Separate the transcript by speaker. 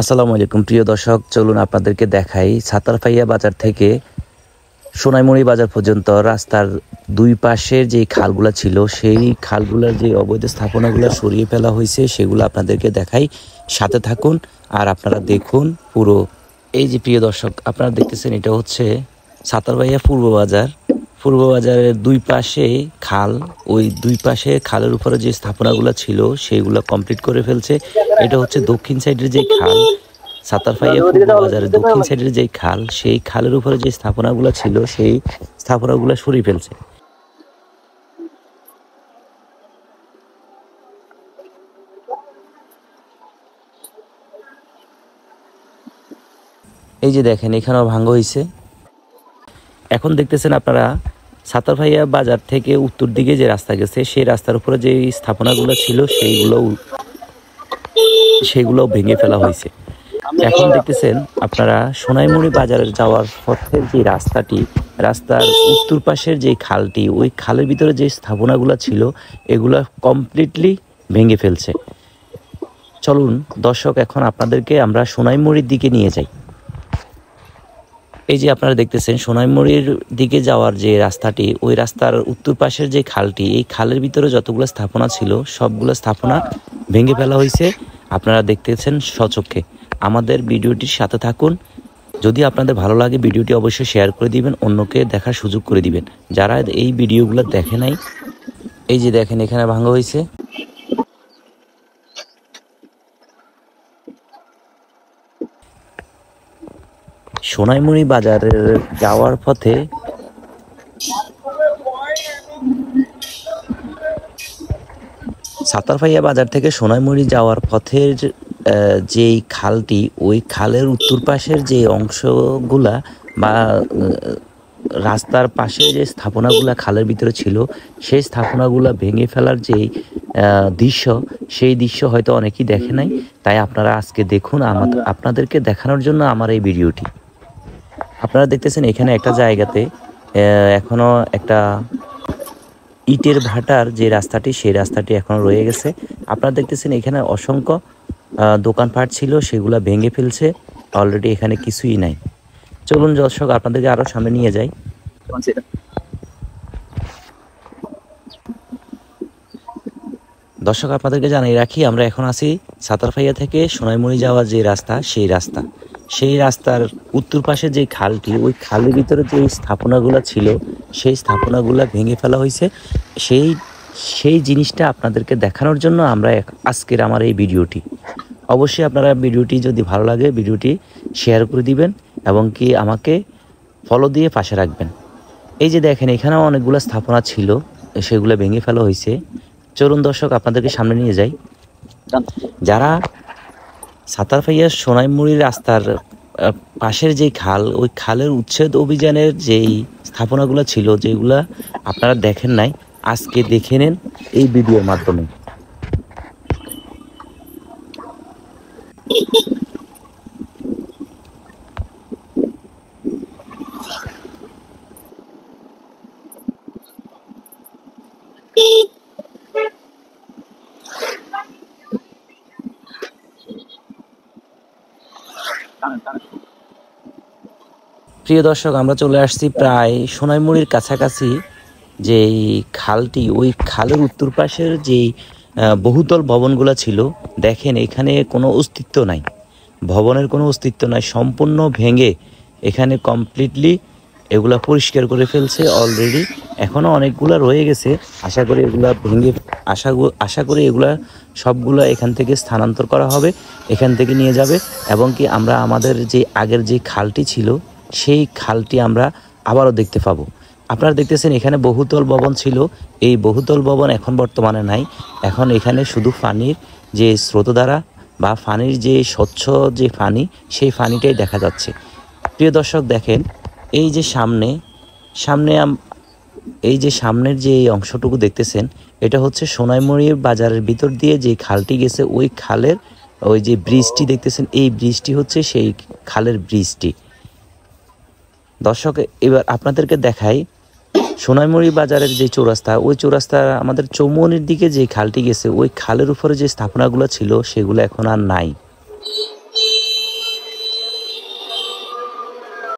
Speaker 1: আসসালামু আলাইকুম প্রিয় দর্শক, চলুন আপনাদেরকে দেখাই ছাতারপাইয়া বাজার থেকে সোনাইমুড়ি বাজার পর্যন্ত রাস্তার দুই পাশের যে খালগুলো ছিল সেই খালগুলোর যে অবৈধ স্থাপনাগুলো সরিয়ে ফেলা হয়েছে সেগুলো আপনাদেরকে দেখাই। সাথে থাকুন আর আপনারা দেখুন পুরো। এই যে প্রিয় দর্শক, আপনারা দেখতেছেন এটা হচ্ছে ছাতারপাইয়া পূর্ব বাজার। পূর্ব বাজারের দুই পাশে খাল, ওই দুই পাশে খালের উপরে যে স্থাপনাগুলো ছিল সেইগুলো কমপ্লিট করে ফেলছে। এটা হচ্ছে দক্ষিণ সাইডের যে খাল, ছাতারপাইয়া পূর্ব বাজারের দক্ষিণ সাইডের যে খাল, সেই খালের উপরে যে স্থাপনাগুলো ছিল সেই স্থাপনাগুলো সরিয়ে ফেলছে। এই যে দেখেন এখানেও ভাঙ্গ হয়েছে। এখন দেখতেছেন আপনারা ছাতারপাইয়া বাজার থেকে উত্তর দিকে যে রাস্তা গেছে সেই রাস্তার উপরে যে স্থাপনাগুলো ছিল সেইগুলো ভেঙে ফেলা হয়েছে। এখন দেখতেছেন আপনারা সোনাইমুড়ি বাজারের যাওয়ার পথের যে রাস্তার উত্তর পাশের যে খালটি, ওই খালের ভিতরে যে স্থাপনাগুলো ছিল এগুলো কমপ্লিটলি ভেঙে ফেলছে। চলুন দর্শক, এখন আপনাদেরকে আমরা সোনাইমুড়ির দিকে নিয়ে যাই। এই যে আপনারা দেখতেছেন সোনাইমুড়ির দিকে যাওয়ার যে রাস্তাটি, ওই রাস্তার উত্তর পাশের যে খালটি, এই খালের ভিতরে যতগুলো স্থাপনা ছিল সবগুলো স্থাপনা ভেঙে ফেলা হয়েছে। আপনারা দেখতেছেন স্বচক্ষে। আমাদের ভিডিওটির সাথে থাকুন। যদি আপনাদের ভালো লাগে ভিডিওটি অবশ্যই শেয়ার করে দিবেন, অন্যকে দেখার সুযোগ করে দিবেন যারা এই ভিডিওগুলো দেখে নাই। এই যে দেখেন এখানে ভাঙা হয়েছে। সোনাইমুড়ি বাজারের যাওয়ার পথে ছাতারপাইয়া বাজার থেকে সোনাইমুড়ি যাওয়ার পথের যেই খালটি, ওই খালের উত্তর পাশের যে অংশগুলা বা রাস্তার পাশে যে স্থাপনাগুলা খালের ভিতরে ছিল সেই স্থাপনাগুলা ভেঙে ফেলার যে দৃশ্য, সেই দৃশ্য হয়তো অনেকেই দেখে নাই। তাই আপনারা আজকে দেখুন, আপনাদেরকে দেখানোর জন্য আমার এই ভিডিওটি। আপনারা দেখতেছেন এখানে একটা জায়গাতে এখনো একটা ইটের ভাটার যে রাস্তাটি, সেই রাস্তাটি এখনো রয়ে গেছে। আপনারা দেখতেছেন এখানে অসংখ্য দোকানপাট ছিল, সেগুলা ভেঙে ফেলছে। অলরেডি এখানে কিছুই নাই। চলুন দর্শক, আপনাদেরকে আরো সামনে নিয়ে যাই। দর্শক, আপনাদেরকে জানিয়ে রাখি আমরা এখন আছি ছাতারপাইয়া থেকে সোনাইমুড়ি যাওয়ার যে রাস্তা, সেই রাস্তার উত্তর পাশে যে খালটি, ওই খালের ভিতরে যে স্থাপনাগুলো ছিল সেই স্থাপনাগুলো ভেঙে ফেলা হয়েছে। সেই জিনিসটা আপনাদেরকে দেখানোর জন্য আমরা আজকের আমার এই ভিডিওটি। অবশ্যই আপনারা ভিডিওটি যদি ভালো লাগে ভিডিওটি শেয়ার করে দিবেন এবং কি আমাকে ফলো দিয়ে পাশে রাখবেন। এই যে দেখেন এখানেও অনেকগুলো স্থাপনা ছিল, সেগুলো ভেঙে ফেলা হয়েছে। চলুন দর্শক, আপনাদেরকে সামনে নিয়ে যাই। যারা ছাতারপাইয়া সোনাইমুড়ি রাস্তার পাশের যে খাল, ওই খালের উচ্ছেদ অভিযানের যেই স্থাপনাগুলো ছিল, যেগুলা আপনারা দেখেন নাই, আজকে দেখে নেন এই ভিডিওর মাধ্যমে। প্রিয় দর্শক, আমরা চলে আসছি প্রায় সোনাইমুড়ির কাছাকাছি। যেই খালটি, ওই খালের উত্তর পাশের যেই বহুতল ভবনগুলো ছিল, দেখেন এখানে কোনো অস্তিত্ব নাই, ভবনের কোনো অস্তিত্ব নাই, সম্পূর্ণ ভেঙে এখানে কমপ্লিটলি এগুলা পরিষ্কার করে ফেলছে অলরেডি। এখনও অনেকগুলো রয়ে গেছে, আশা করি এগুলা ভেঙে আশা করি এগুলা সবগুলো এখান থেকে স্থানান্তর করা হবে, এখান থেকে নিয়ে যাবে। এবং কি আমরা আমাদের যে আগের যে খালটি ছিল সেই খালটি আমরা আবারও দেখতে পাবো। আপনারা দেখতেছেন এখানে বহুতল ভবন ছিল, এই বহুতল ভবন এখন বর্তমানে নাই। এখন এখানে শুধু পানির যে স্রোতধারা বা পানির যে স্বচ্ছ যে পানি, সেই পানিটাই দেখা যাচ্ছে। প্রিয় দর্শক দেখেন, এই যে এই যে সামনের যে অংশটুকু দেখতেছেন, এটা হচ্ছে সোনাইমুড়ি বাজারের ভিতর দিয়ে যে খালটি গেছে, ওই খালের ওই যে ব্রিজটি দেখতেছেন, এই ব্রিজটি হচ্ছে সেই খালের ব্রিজটি। দর্শক, এবার আপনাদেরকে দেখাই সোনাইমুড়ি বাজারের যে চৌরাস্তা, ওই চৌরাস্তা আমাদের চৌমনির দিকে যে খালটি গেছে, ওই খালের উপরে যে স্থাপনাগুলো ছিল সেগুলো এখন আর নাই।